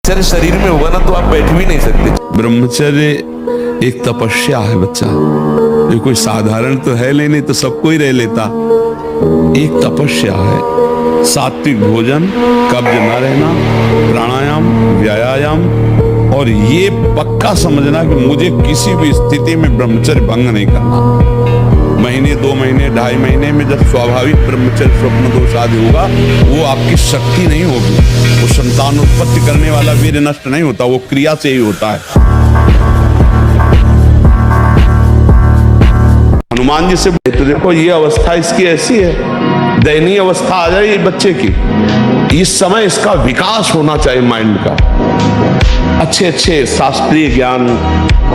ब्रह्मचर्य शरीर में होगा ना तो आप बैठ भी नहीं सकते। ब्रह्मचर्य एक तपस्या है बच्चा, ये कोई साधारण तो है नहीं तो सबको ही रह लेता। एक तपस्या है। सात्विक भोजन, कब्ज न रहना, प्राणायाम, व्यायाम, और ये पक्का समझना कि मुझे किसी भी स्थिति में ब्रह्मचर्य भंग नहीं करना। महीने, 2 महीने, 2.5 महीने में जब स्वाभाविक ब्रह्मचर्य स्वप्न दोष आदि होगा, वो आपकी शक्ति नहीं होगी। वो संतान उत्पत्ति करने वाला वीर्य नष्ट नहीं होता, वो क्रिया से ही होता है। हनुमान जी से तो देखो ये अवस्था इसकी ऐसी है, दयनीय अवस्था आ जाए बच्चे की। इस समय इसका विकास होना चाहिए माइंड का। अच्छे अच्छे शास्त्रीय ज्ञान,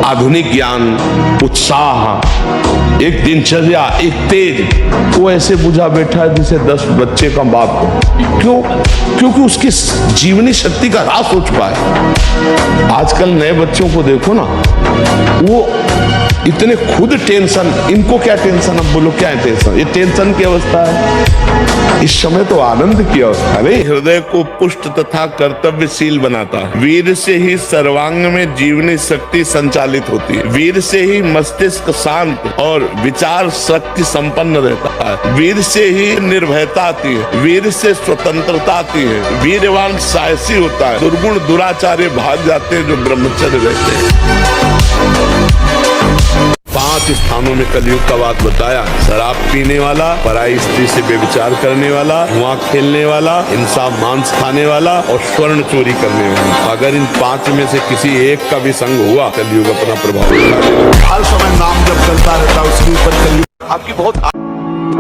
आधुनिक ज्ञान, उत्साह, एक दिनचर्या, एक तेज। वो ऐसे बुझा बैठा है जैसे 10 बच्चे का बाप हो। क्यों? क्योंकि उसकी जीवनी शक्ति का ह्रास हो चुका है। आजकल नए बच्चों को देखो ना, वो इतने खुद टेंशन, इनको क्या टेंशन, अब बोलो क्या है टेंशन? ये टेंशन की अवस्था है। इस समय तो आनंद की अवस्था है। हृदय को पुष्ट तथा कर्तव्यशील बनाता है। वीर से ही सर्वांग में जीवनी शक्ति संचालित होती है। वीर से ही मस्तिष्क शांत और विचार शक्ति संपन्न रहता है। वीर से ही निर्भयता आती है। वीर से स्वतंत्रता आती है। वीरवान साहसी होता है। दुर्गुण दुराचार्य भाग जाते हैं जो ब्रह्मचर्य रहते हैं। 5 स्थानों में कलयुग का बात बताया। शराब पीने वाला, पराई स्त्री से व्यभिचार करने वाला, जुआ खेलने वाला, हिंसा मांस खाने वाला और स्वर्ण चोरी करने वाला। अगर इन 5 में से किसी एक का भी संग हुआ, कलयुग अपना प्रभाव दिखाएगा। हर समय नाम जब चलता रहता है उसके ऊपर कलयुग आपकी बहुत।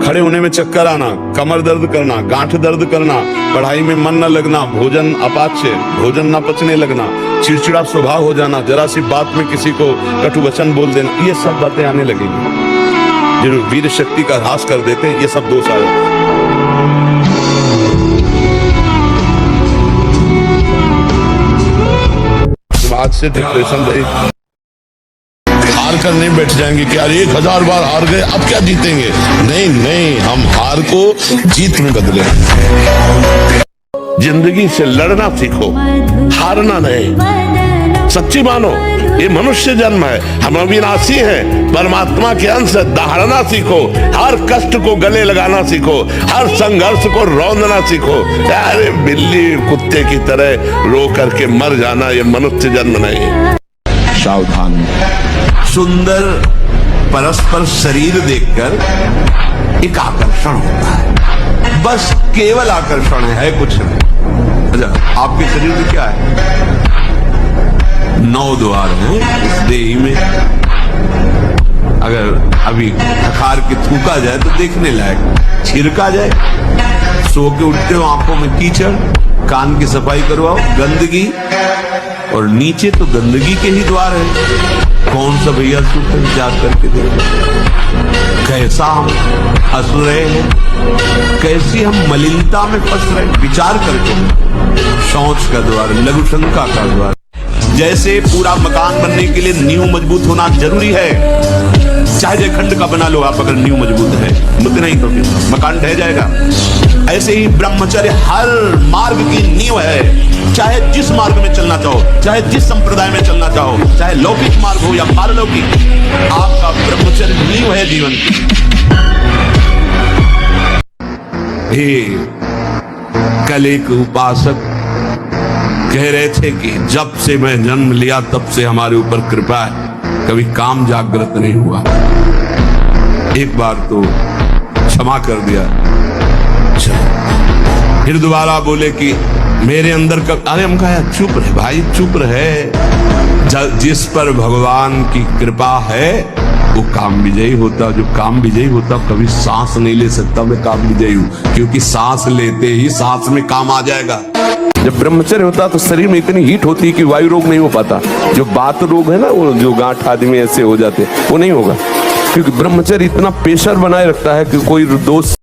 खड़े होने में चक्कर आना, कमर दर्द करना, गांठ दर्द करना, पढ़ाई में मन न लगना, भोजन अपाच्य, भोजन न पचने लगना, चिड़चिड़ा स्वभाव हो जाना, जरा सी बात में किसी को कटु वचन बोल देना, ये सब बातें आने लगेंगी जो वीर शक्ति का ह्रास कर देते हैं। ये सब दोष आ जाते हैं। आज से डिप्रेशन रही, हार कर नहीं बैठ जाएंगे कि यार 1000 बार हार गए अब क्या जीतेंगे। नहीं नहीं, हम हार को जीत में बदले। जिंदगी से लड़ना सीखो, हारना नहीं। सच्ची मानो, ये मनुष्य जन्म है, हम अविनाशी हैं, परमात्मा के अंश। दहाड़ना सीखो, हर कष्ट को गले लगाना सीखो, हर संघर्ष को रौंदना सीखो। अरे बिल्ली कुत्ते की तरह रो करके मर जाना, ये मनुष्य जन्म नहीं। सावधान। सुंदर परस्पर शरीर देखकर एक आकर्षण होता है, बस केवल आकर्षण है, कुछ नहीं। अच्छा, आपके शरीर में क्या है? 9 द्वार हैं इस देही में। अगर अभी खखार के थूका जाए तो देखने लायक, छिड़का जाए, सो के उठते हो आंखों में कीचड़, कान की सफाई करवाओ, गंदगी, और नीचे तो गंदगी के ही द्वार है। कौन सा भैया सुख विचार करके देखो, कैसा हम हंस रहे हैं, कैसी हम मलिनता में फंस रहे हैं। विचार करके शौच का द्वार, लघु शंका का द्वार। जैसे पूरा मकान बनने के लिए नींव मजबूत होना जरूरी है, चाहे जयखंड का बना लो आप, अगर नींव मजबूत है, मुद्दे नहीं तो फिर मकान ढह जाएगा। ऐसे ही ब्रह्मचर्य हर मार्ग की नींव है। चाहे जिस मार्ग में चलना चाहो, चाहे जिस संप्रदाय में चलना चाहो, चाहे लौकिक मार्ग हो या पारलौकिक, आपका ब्रह्मचर्य नींव है जीवन की। कल एक उपासक कह रहे थे कि जब से मैं जन्म लिया तब से हमारे ऊपर कृपा है, कभी काम जागृत नहीं हुआ। एक बार तो क्षमा कर दिया। फिर दोबारा बोले कि मेरे अंदर का, अरे हम कहा चुप रहे भाई, चुप रहे। जिस पर भगवान की कृपा है वो काम विजयी होता। जो काम विजयी होता कभी सांस नहीं ले सकता। मैं काम विजयी हूं, क्योंकि सांस लेते ही सांस में काम आ जाएगा। जब ब्रह्मचर्य होता तो शरीर में इतनी हीट होती है कि वायु रोग नहीं हो पाता। जो बात रोग है ना, वो जो गांठ आदमी ऐसे हो जाते, वो नहीं होगा, क्योंकि ब्रह्मचर्य इतना प्रेशर बनाए रखता है कि कोई दोष